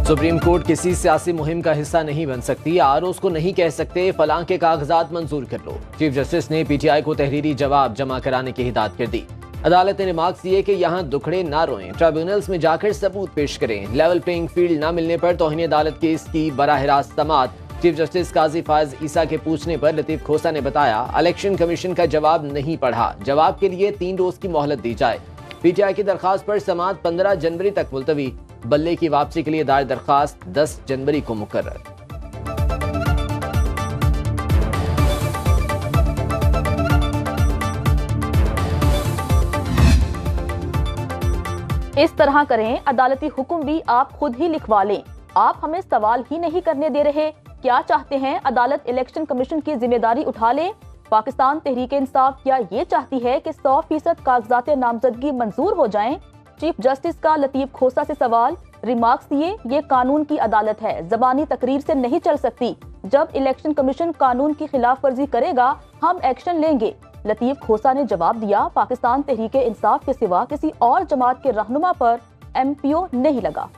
Supreme court किसी सियासी मुहिम का हिस्सा नहीं बन सकती। आरओज़ को नहीं कह सकते फलां के कागजात मंजूर कर लो। चीफ जस्टिस ने पीटीआई को तहरीरी जवाब जमा कराने की हिदायत कर दी। अदालत ने रिमार्क्स दिए कि यहाँ दुखड़े ना रोएं, ट्रिब्यूनल्स में जाकर सबूत पेश करें। लेवल प्लेइंग फील्ड ना मिलने पर तौहीन अदालत केस की बराह रास्त समाअत। चीफ जस्टिस काजी फायज ईसा के पूछने पर लतीफ खोसा ने बताया, इलेक्शन कमीशन का जवाब नहीं पढ़ा, जवाब के लिए 3 रोज की मोहलत दी जाए। पीटीआई की दरखास्त पर समाअत 15 जनवरी तक मुलतवी। बल्ले की वापसी के लिए दायर दरखास्त 10 जनवरी को मुकर्रर। इस तरह करें, अदालती हुक्म भी आप खुद ही लिखवा लें। आप हमें सवाल ही नहीं करने दे रहे। क्या चाहते हैं अदालत इलेक्शन कमीशन की जिम्मेदारी उठा ले? पाकिस्तान तहरीक इंसाफ क्या ये चाहती है कि 100% कागजात नामजदगी मंजूर हो जाएं? चीफ जस्टिस का लतीफ खोसा से सवाल। रिमार्क्स दिए, ये कानून की अदालत है, जबानी तकरीर से नहीं चल सकती। जब इलेक्शन कमीशन कानून की खिलाफ वर्जी करेगा हम एक्शन लेंगे। लतीफ खोसा ने जवाब दिया, पाकिस्तान तहरीक इंसाफ के सिवा किसी और जमात के रहनुमा पर MPO नहीं लगा।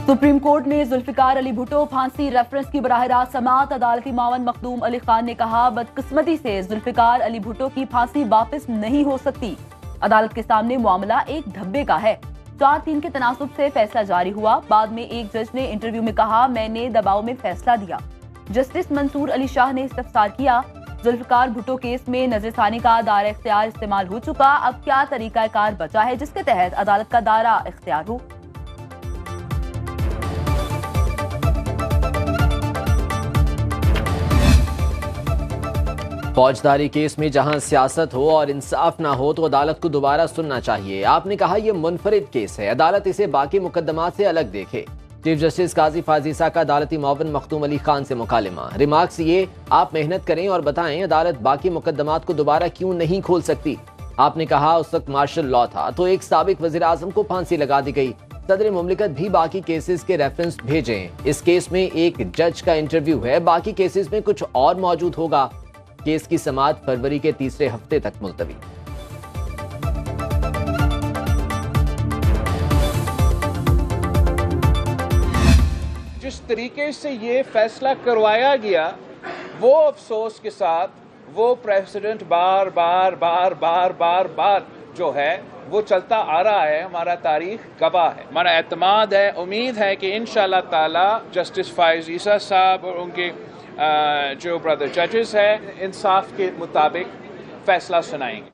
सुप्रीम कोर्ट ने जुल्फिकार अली भुट्टो फांसी रेफरेंस की बराह रास्त समाअत। अदालती मावन मखदूम अली खान ने कहा, बदकिस्मती से जुल्फिकार अली भुट्टो की फांसी वापस नहीं हो सकती। अदालत के सामने मामला एक धब्बे का है। 4-3 के तनासुब से फैसला जारी हुआ। बाद में एक जज ने इंटरव्यू में कहा, मैंने दबाव में फैसला दिया। जस्टिस मंसूर अली शाह ने इस्तफसार किया, जुल्फिकार भुट्टो केस में नजरसानी का दायरा इख्तियार इस्तेमाल हो चुका, अब क्या तरीका कार बचा है जिसके तहत अदालत का दायरा इख्तियार हो? फौजदारी केस में जहां सियासत हो और इंसाफ ना हो तो अदालत को दोबारा सुनना चाहिए। आपने कहा यह मुनफरिद केस है, अदालत इसे बाकी मुकदमात से अलग देखे। चीफ जस्टिस काजी फायज ईसा का अदालती मावन मखदूम अली खान से मुकालिमा। रिमार्क्स ये, आप मेहनत करें और बताएं अदालत बाकी मुकदमात को दोबारा क्यों नहीं खोल सकती। आपने कहा उस वक्त मार्शल लॉ था तो एक साबिक वजीर आजम को फांसी लगा दी गई। सदर मुमलिकत भी बाकी केसेस के रेफरेंस भेजें। इस केस में एक जज का इंटरव्यू है, बाकी केसेस में कुछ और मौजूद होगा। केस की समाअत फरवरी के तीसरे हफ्ते तक मुलतवी। जिस तरीके से ये फैसला करवाया गया वो अफसोस के साथ वो प्रेसिडेंट बार बार बार बार बार बार जो है वो चलता आ रहा है। हमारा तारीख गवाह है, हमारा एतमाद है, उम्मीद है कि इंशाअल्लाह ताला जस्टिस फायज ईसा साहब और उनके जो ब्रदर जजेस है इंसाफ के मुताबिक फैसला सुनाएंगे।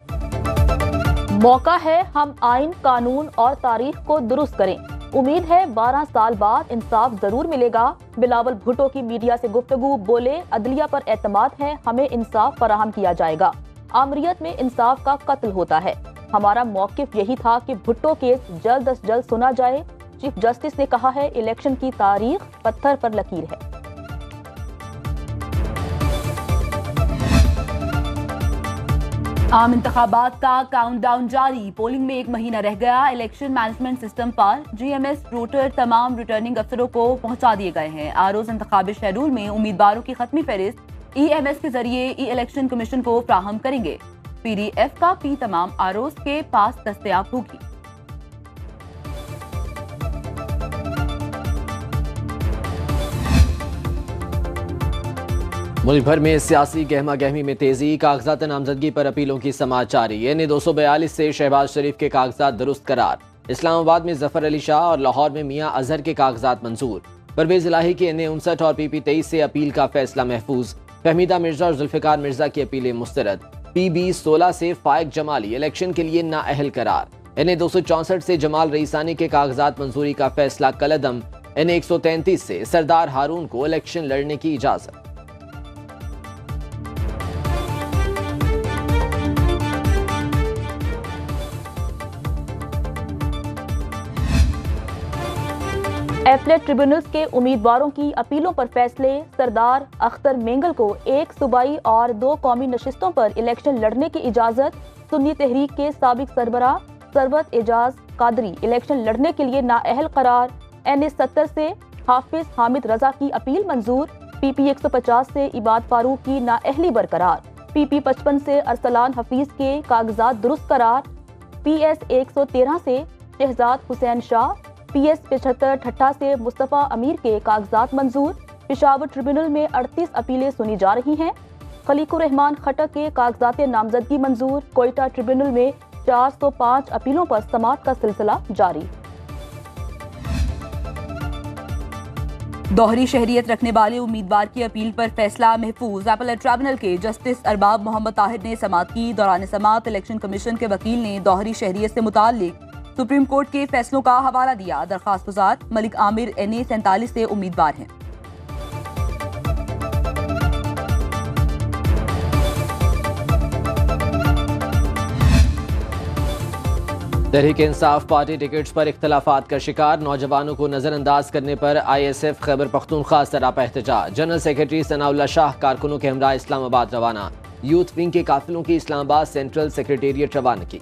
मौका है हम आइन, कानून और तारीख को दुरुस्त करें। उम्मीद है 12 साल बाद इंसाफ जरूर मिलेगा। बिलावल भुट्टो की मीडिया से गुफ्तगू, बोले अदलिया पर एतमाद है, हमें इंसाफ फराहम किया जाएगा। आमरीत में इंसाफ का कत्ल होता है। हमारा मौकिफ यही था कि भुट्टो केस जल्द अज जल्द सुना जाए। चीफ जस्टिस ने कहा है, इलेक्शन की तारीख पत्थर पर लकीर है। आम इंतखाबात का काउंटडाउन जारी। पोलिंग में 1 महीना रह गया। इलेक्शन मैनेजमेंट सिस्टम पर GMS रूटर तमाम रिटर्निंग अफसरों को पहुंचा दिए गए हैं। आरोज इंतखाबी शेड्यूल में उम्मीदवारों की खत्मी फहरिस्त EMS के जरिए इलेक्शन कमीशन को फ्राहम करेंगे। PDF कापी तमाम आरोज के पास दस्तयाब होगी। मुल्क भर में सियासी गहमा गहमी में तेजी। कागजात नामजदगी पर अपीलों की समाअत जारी। NA 242 से शहबाज शरीफ के कागजात दुरुस्त करार। इस्लामाबाद में जफर अली शाह और लाहौर में मियां अजहर के कागजात मंजूर। परवेज इलाही की NA 59 और PP 23 से अपील का फैसला महफूज। फहमीदा मिर्जा और जुल्फिकार मिर्जा की अपीलें मुस्तरद। PB 16 से फाइक जमाली इलेक्शन के लिए नाअहल करार। NA 264 से जमाल रईसानी के कागजात मंजूरी का फैसला कलअदम। NA 133 से सरदार हारून को इलेक्शन लड़ने की इजाजत। एपलेट ट्रिब्यूनल्स के उम्मीदवारों की अपीलों पर फैसले। सरदार अख्तर मेंगल को 1 सूबाई और 2 कौमी नशिस्तों पर इलेक्शन लड़ने की इजाजत। सुन्नी तहरीक के साबिक सरबराह सरवत एजाज कादरी इलेक्शन लड़ने के लिए नाअहल करार। NA 70 से हाफिज हामिद रजा की अपील मंजूर। PP 150 से इबाद फारूक की नाअहली बरकरार। PP 55 से अरसलान हफीज के कागजात दुरुस्त करार। PS 113 से शहजाद हुसैन शाह, PS 75 ठट्ठा से मुस्तफ़ा अमीर के कागजात मंजूर। पेशावर ट्रिब्यूनल में 38 अपीलें सुनी जा रही हैं। खलीकुर रहमान खटक के कागजात नामजदगी मंजूर। कोयटा ट्रिब्यूनल में 405 अपीलों पर समाअत का सिलसिला जारी। दोहरी शहरियत रखने वाले उम्मीदवार की अपील पर फैसला महफूज। अपीलेट ट्रिब्यूनल के जस्टिस अरबाब मोहम्मद ताहिर ने समाअत की। दौरान समाअत इलेक्शन कमीशन के वकील ने दोहरी शहरियत से मुताल्लिक सुप्रीम कोर्ट के फैसलों का हवाला दिया। दरखास्त गुजार मलिक आमिर NA 47 से उम्मीदवार हैं। तहरीक इंसाफ पार्टी टिकट्स पर इख्तलाफात का शिकार। नौजवानों को नजरअंदाज करने पर ISF खैबर पख्तूनख्वा सरापा एहतजाज। जनरल सेक्रेटरी सनाउल्लाह शाह कारकुनों के हमरा इस्लामाबाद रवाना। यूथ विंग के काफिलों की इस्लामाबाद सेंट्रल सेक्रेटेरिएट रवानगी।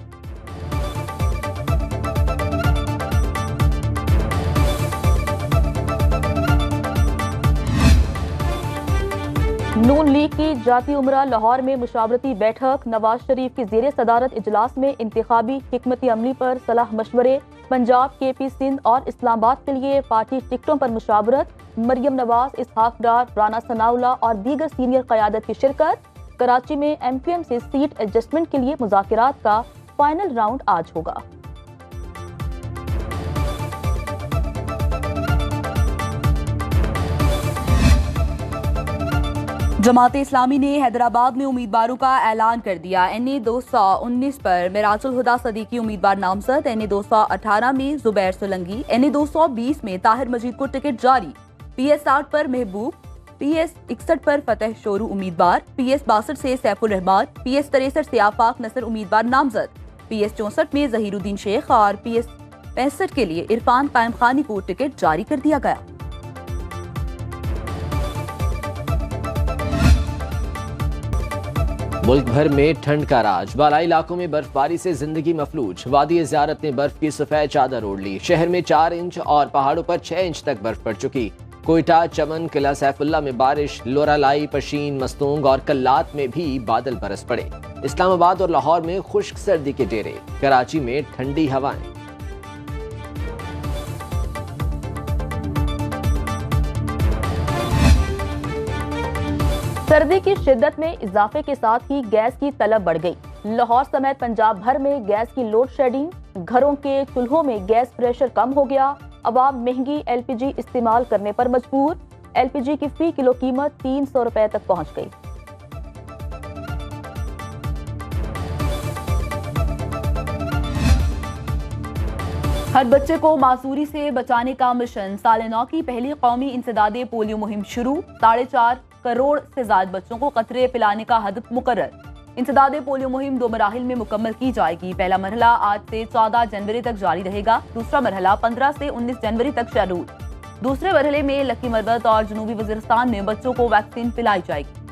नून लीग की जाती उमरा लाहौर में मुशावरती बैठक। नवाज शरीफ की जेर सदारत इजलास में इंतखाबी हिकमती अमली पर सलाह मशवरे। पंजाब, KP सिंध और इस्लामाबाद के लिए पार्टी टिकटों पर मुशावरत। मरियम नवाज, इसहाक डार, राना सनाउल्लाह और दीगर सीनियर क़यादत की शिरकत। कराची में MQM से सीट एडजस्टमेंट के लिए मुज़ाकरात का फाइनल राउंड आज होगा। जमात इस्लामी ने हैदराबाद में उम्मीदवारों का ऐलान कर दिया। NA 219 पर मिराजुल हुदा सदीकी उम्मीदवार नामजद। NA 218 में जुबैर सोलंकी। NA 220 में ताहिर मजीद को टिकट जारी। PS 60 पर महबूब, PS 61 पर फतेह शोरू उम्मीदवार। PS 62 से सैफुल रहमान, PS 63 से आफाक नसर उम्मीदवार नामजद। PS 64 में जहीरुद्दीन शेख और PS 65 के लिए इरफान कायम खानी को टिकट जारी कर दिया गया। मुल्क भर में ठंड का राज। बालाई इलाकों में बर्फबारी से जिंदगी मफलूज। वादी ज़ियारत ने बर्फ की सफेद चादर ओढ़ ली। शहर में 4 इंच और पहाड़ों पर 6 इंच तक बर्फ पड़ चुकी। कोयटा, चमन, किला सैफुल्ला में बारिश। लोरालाई, पशीन, मस्तूंग और कल्लात में भी बादल बरस पड़े। इस्लामाबाद और लाहौर में खुश्क सर्दी के डेरे। कराची में ठंडी हवाएं। सर्दी की शिद्दत में इजाफे के साथ ही गैस की तलब बढ़ गई। लाहौर समेत पंजाब भर में गैस की लोड शेडिंग। घरों के चूल्हों में गैस प्रेशर कम हो गया। अवाम महंगी LPG इस्तेमाल करने पर मजबूर। LPG की फी किलो कीमत 300 रुपए तक पहुंच गई। हर बच्चे को मासूरी से बचाने का मिशन। साल 9 की पहली कौमी इंसदादे पोलियो मुहिम शुरू। 4.5 करोड़ से ज्यादा बच्चों को कतरे पिलाने का हदफ मुकर्रर। इंसदादे पोलियो मुहिम 2 मराहिल में मुकम्मल की जाएगी। पहला मरहला आज से 14 जनवरी तक जारी रहेगा। दूसरा मरहला 15 से 19 जनवरी तक शेड्यूल। दूसरे मरहले में लकी मरबत और जनूबी वजीरिस्तान में बच्चों को वैक्सीन पिलाई जाएगी।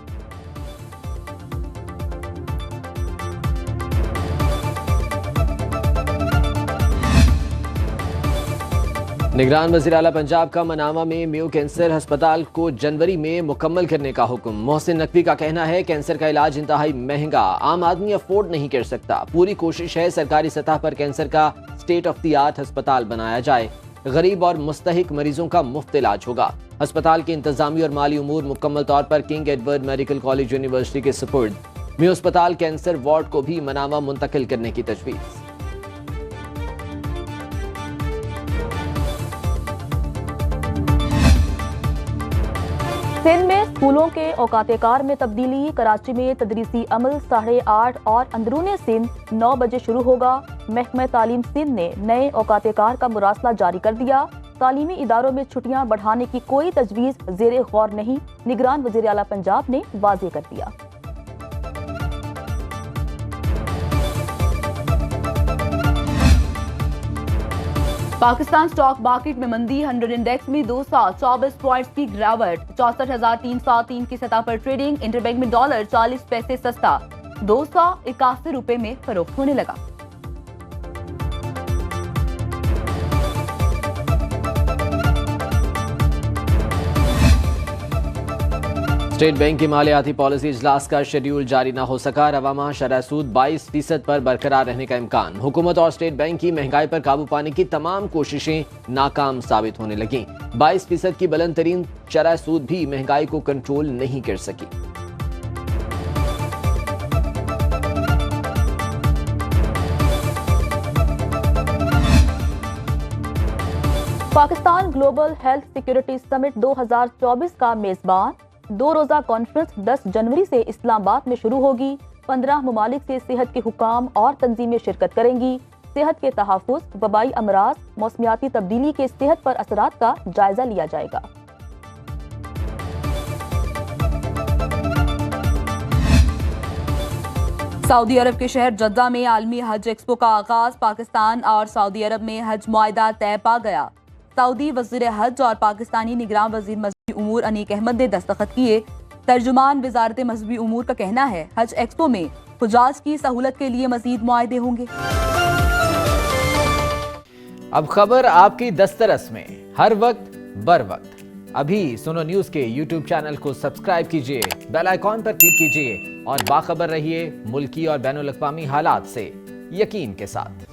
निगरान वज़ीर आला पंजाब का मनामा में मेयो कैंसर अस्पताल को जनवरी में मुकम्मल करने का हुक्म। मोहसिन नकवी का कहना है कैंसर का इलाज इंतहाई महंगा, आम आदमी अफोर्ड नहीं कर सकता। पूरी कोशिश है सरकारी सतह पर कैंसर का स्टेट ऑफ द आर्ट अस्पताल बनाया जाए। गरीब और मुस्तहिक मरीजों का मुफ्त इलाज होगा। अस्पताल के इंतजामी और माली उमूर मुकम्मल तौर पर king Edward medical college university के सुपुर्द। मेयो अस्पताल कैंसर वार्ड को भी मनामा मुंतकिल करने की तजवीज़। सिंध में स्कूलों के औकात-ए-कार में तब्दीली। कराची में तदरीसी अमल 8:30 और अंदरूने सिंध 9 बजे शुरू होगा। महकमा तालीम सिंध ने नए औकात-ए-कार का मुरासला जारी कर दिया। तालीमी इदारों में छुट्टियां बढ़ाने की कोई तजवीज़ ज़ेरे गौर नहीं, निगरान वज़ीर आला पंजाब ने वाज़ेह कर दिया। पाकिस्तान स्टॉक मार्केट में मंदी। 100 इंडेक्स में 224 पॉइंट्स की गिरावट। 64,303 की सतह पर ट्रेडिंग। इंटरबैंक में डॉलर 40 पैसे सस्ता 281 रुपए में फरोख्त होने लगा। स्टेट बैंक की मालियाती पॉलिसी इजलास का शेड्यूल जारी न हो सका। रवामा शरह सूद 22% पर बरकरार रहने का इम्कान। हुकूमत और स्टेट बैंक की महंगाई पर काबू पाने की तमाम कोशिशें नाकाम साबित होने लगीं। 22% की बुलंद तरीन शरह सूद भी महंगाई को कंट्रोल नहीं कर सकी। Pakistan global health security summit 2024 का मेजबान। 2 रोजा कॉन्फ्रेंस 10 जनवरी से इस्लामाबाद में शुरू होगी। 15 ममालिक से सेहत के हुकाम और तंजीमें शिरकत करेंगी। सेहत के तहफ़्फ़ुज़, वबाई अमराज, मौसमियाती तब्दीली के सेहत पर असरात का जायजा लिया जाएगा। सऊदी अरब के शहर जद्दा में आलमी हज एक्सपो का आगाज। पाकिस्तान और सऊदी अरब में हज मुआहिदा तय पा गया। सऊदी वज़ीर हज और पाकिस्तानी निगरान वज़ीर मज़हबी उमूर अनीक अहमद ने दस्तखत किए। तर्जुमान वज़ारत मज़हबी उमूर का कहना है हज एक्सपो में हुजाज की सहूलत के लिए मज़ीद मुआहिदे होंगे। अब खबर आपकी दस्तरस में, हर वक्त बर वक्त। अभी सुनो न्यूज के YouTube चैनल को सब्सक्राइब कीजिए, बेल आइकॉन पर क्लिक कीजिए और बाखबर रहिए मुल्की और बैनुल अक़वामी हालात से यकीन के साथ।